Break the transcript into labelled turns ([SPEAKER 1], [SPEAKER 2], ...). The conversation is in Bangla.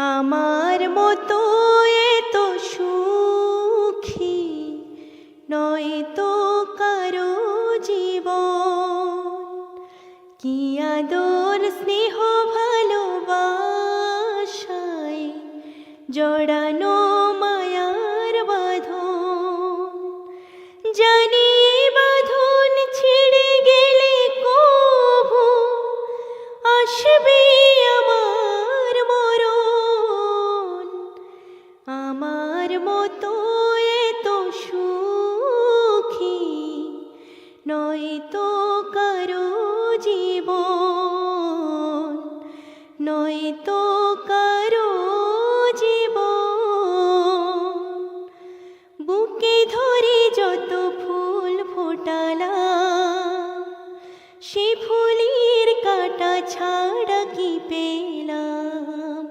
[SPEAKER 1] আমার মতো এত সুখী নয় তো কারো জীবন। কি আদর স্নেহ ভালোবাসায় জড়ানো মায়ার বাঁধন। জানি এই বাঁধন ছিঁড়ে গেলে কভু আসবে আমার মরণ। আমার মতো এত সুখী নয় তো কারো জীবন, নয় তো কারো জীবন। বুকে ধরে যত ফুল ফোটালাম, সে ফুলের কাঁটা ছাড়া কি পেলাম।